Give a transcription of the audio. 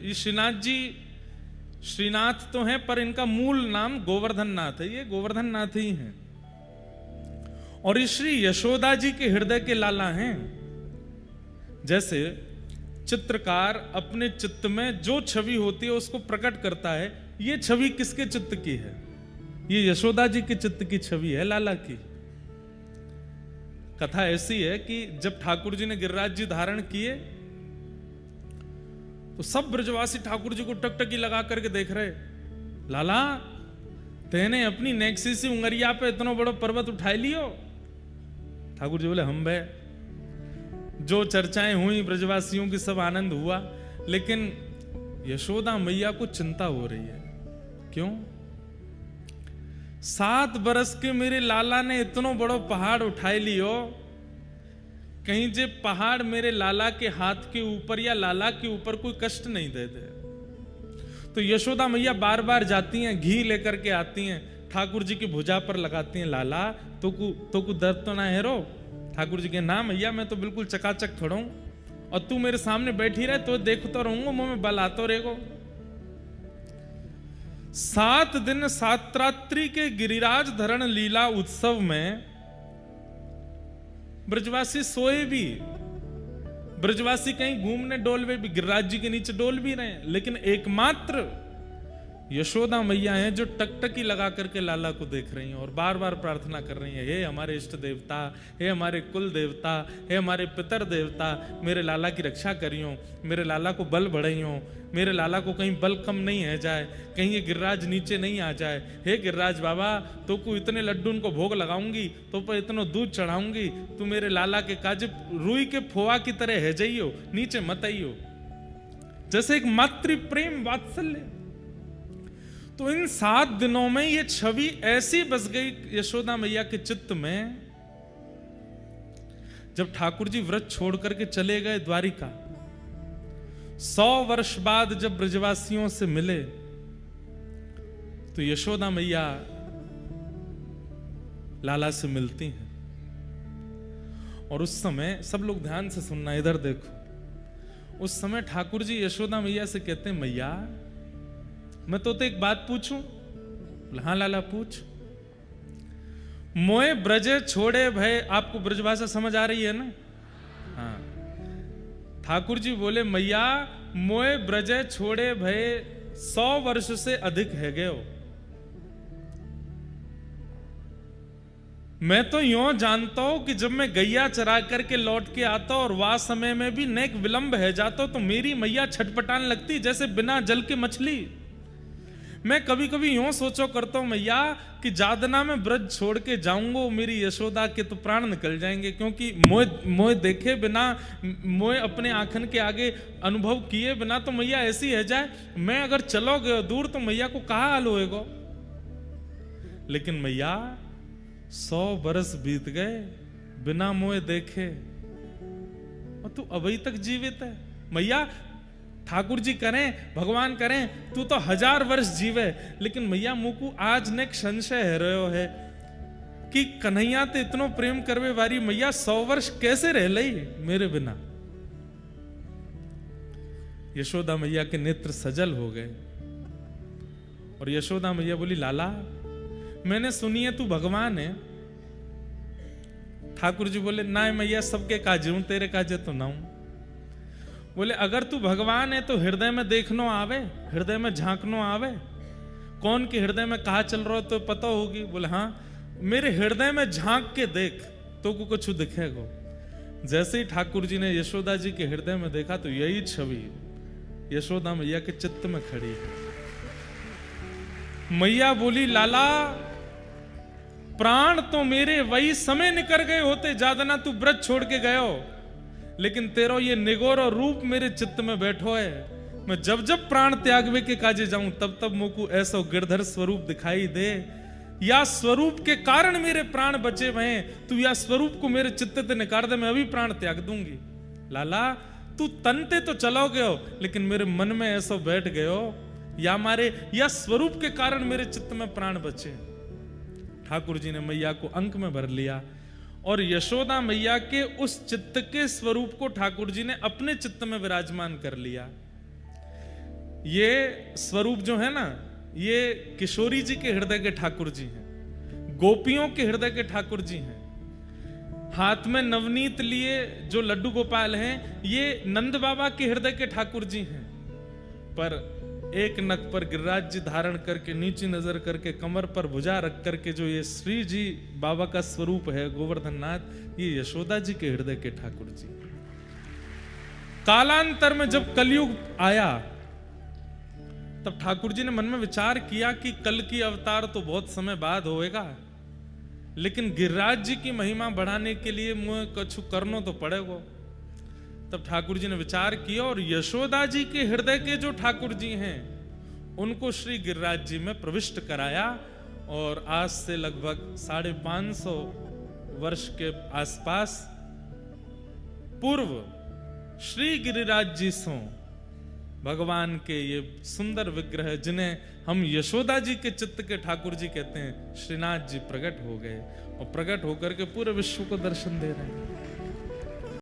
ये श्रीनाथ जी श्रीनाथ तो हैं, पर इनका मूल नाम गोवर्धन नाथ है, ये गोवर्धन नाथ ही हैं। और ये श्री यशोदा जी के हृदय के लाला हैं। जैसे चित्रकार अपने चित्त में जो छवि होती है उसको प्रकट करता है, ये छवि किसके चित्त की है? ये यशोदा जी के चित्त की छवि है, लाला की। कथा ऐसी है कि जब ठाकुर जी ने गिरिराज जी धारण किए तो सब ब्रजवासी ठाकुर जी को टकटकी लगा करके देख रहे, लाला तेने अपनी नेक्सी सी उंगरिया पे इतना बड़ा पर्वत उठाई लियो। ठाकुर जी बोले हम बे। जो चर्चाएं हुई ब्रजवासियों की सब आनंद हुआ, लेकिन यशोदा मैया को चिंता हो रही है। क्यों? 7 बरस के मेरे लाला ने इतना बड़ा पहाड़ उठाई लियो, कहीं जे पहाड़ मेरे लाला के हाथ के ऊपर या लाला के ऊपर कोई कष्ट नहीं दे दे। तो यशोदा मैया बार बार जाती हैं, घी लेकर के आती हैं, ठाकुर जी की भुजा पर लगाती हैं, लाला तो को दर्द तो ना है रो? ठाकुर जी के ना मैया मैं तो बिल्कुल चकाचक खड़ा हूं, और तू मेरे सामने बैठी रहे तो देखता रहूंगा, मुंह में बल आता रहेगो। 7 दिन 7 रात्रि के गिरिराज धरण लीला उत्सव में ब्रजवासी सोए भी, ब्रजवासी कहीं घूमने डोलवे भी, गिरिराज जी के नीचे डोल भी रहे हैं, लेकिन एकमात्र यशोदा मैया हैं जो टकटकी लगा करके लाला को देख रही हैं और बार बार प्रार्थना कर रही हैं, हे हमारे इष्ट देवता, हे हमारे कुल देवता, हे हमारे पितर देवता, मेरे लाला की रक्षा करियो, मेरे लाला को बल बढ़ाइयो, मेरे लाला को कहीं बल कम नहीं है जाए, कहीं ये गिरिराज नीचे नहीं आ जाए। हे गिरिराज बाबा, तो को इतने लड्डू उनको भोग लगाऊंगी, तो पर इतना दूध चढ़ाऊंगी, तू मेरे लाला के काज रुई के फोआ की तरह है जाइयो, नीचे मत आइयो। जैसे एक मातृ प्रेम वात्सल्य। तो इन 7 दिनों में ये छवि ऐसी बस गई यशोदा मैया के चित्त में, जब ठाकुर जी व्रत छोड़ करके चले गए द्वारिका, 100 वर्ष बाद जब ब्रजवासियों से मिले, तो यशोदा मैया लाला से मिलती हैं। और उस समय सब लोग ध्यान से सुनना, इधर देखो, उस समय ठाकुर जी यशोदा मैया से कहते हैं, मैया मैं तो एक बात पूछूं? हाँ लाला पूछ। मोए ब्रजे छोड़े भय, आपको ब्रजभाषा समझ आ रही है ना? हाँ। ठाकुर जी बोले, मैया मोए ब्रजे छोड़े भय 100 वर्ष से अधिक है गए हो। मैं तो यूं जानता हूं कि जब मैं गैया चरा करके लौट के आता और वह समय में भी नेक विलंब है जाता, तो मेरी मैया छटपटाने लगती जैसे बिना जल के मछली। मैं कभी कभी यूं सोचो करता हूं मैया कि जादना में ब्रज छोड़ के जाऊंगा, मेरी यशोदा के तो प्राण निकल जाएंगे, क्योंकि मोए देखे बिना, मोए अपने आंखन के आगे अनुभव किए बिना तो मैया ऐसी है जाए, मैं अगर चलो गए दूर तो मैया को कहा हाल होएगा। लेकिन मैया 100 बरस बीत गए बिना मोए देखे और तू अभी तक जीवित है। मैया ठाकुर जी करें, भगवान करें, तू तो 1000 वर्ष जीवे, लेकिन मैया मुकु आज ने संशय है रहो है कि कन्हैया ते इतनो प्रेम करवे वारी मैया 100 वर्ष कैसे रह लई मेरे बिना। यशोदा मैया के नेत्र सजल हो गए और यशोदा मैया बोली, लाला मैंने सुनी है तू भगवान है। ठाकुर जी बोले, ना मैया सबके काजे हूं, तेरे काजे तो ना हूं। बोले, अगर तू भगवान है तो हृदय में देखनो आवे, हृदय में झांकनो आवे, कौन के हृदय में कहा चल रहा हो तो पता होगी। बोले हाँ, मेरे हृदय में झांक के देख तो को कुछ दिखेगा। जैसे ही ठाकुर जी ने यशोदा जी के हृदय में देखा तो यही छवि यशोदा मैया के चित्त में खड़ी है। मैया बोली, लाला प्राण तो मेरे वही समय निकल गए होते, जादना तू व्रत छोड़ के गयो, लेकिन तेरो ये निगोर और रूप मेरे चित्त में बैठो है। मैं जब जब प्राण त्यागवे के काजे जाऊं तब तब मुझको ऐसा गिरधर स्वरूप दिखाई दे, या स्वरूप के कारण मेरे प्राण बचे हुए, तू या स्वरूप को मेरे चित्त से निकाल दे, मैं अभी प्राण त्याग दूंगी। लाला तू तनते तो चलो गयो, लेकिन मेरे मन में ऐसा बैठ गयो, या स्वरूप के कारण मेरे चित्त में प्राण बचे। ठाकुर जी ने मैया को अंक में भर लिया और यशोदा मैया के उस चित्त के स्वरूप को ठाकुर जी ने अपने चित्त में विराजमान कर लिया। ये स्वरूप जो है ना, ये किशोरी जी के हृदय के ठाकुर जी हैं, गोपियों के हृदय के ठाकुर जी हैं। हाथ में नवनीत लिए जो लड्डू गोपाल हैं, ये नंद बाबा के हृदय के ठाकुर जी हैं। पर एक नक पर गिरिराज जी धारण करके, नीची नजर करके, कमर पर भुजा रख करके जो ये श्री जी बाबा का स्वरूप है गोवर्धन नाथ, ये यशोदा जी के हृदय के ठाकुर जी। कालांतर में जब कलयुग आया, तब ठाकुर जी ने मन में विचार किया कि कल की अवतार तो बहुत समय बाद होएगा, लेकिन गिरिराज जी की महिमा बढ़ाने के लिए मुझे कछु करना तो पड़ेगा। तब ठाकुर जी ने विचार किया और यशोदा जी के हृदय के जो ठाकुर जी हैं उनको श्री गिरिराज जी में प्रविष्ट कराया। और आज से लगभग 550 वर्ष के आसपास पूर्व श्री गिरिराज जी सो भगवान के ये सुंदर विग्रह, जिन्हें हम यशोदा जी के चित्त के ठाकुर जी कहते हैं, श्रीनाथ जी प्रकट हो गए और प्रकट होकर के पूरे विश्व को दर्शन दे रहे हैं।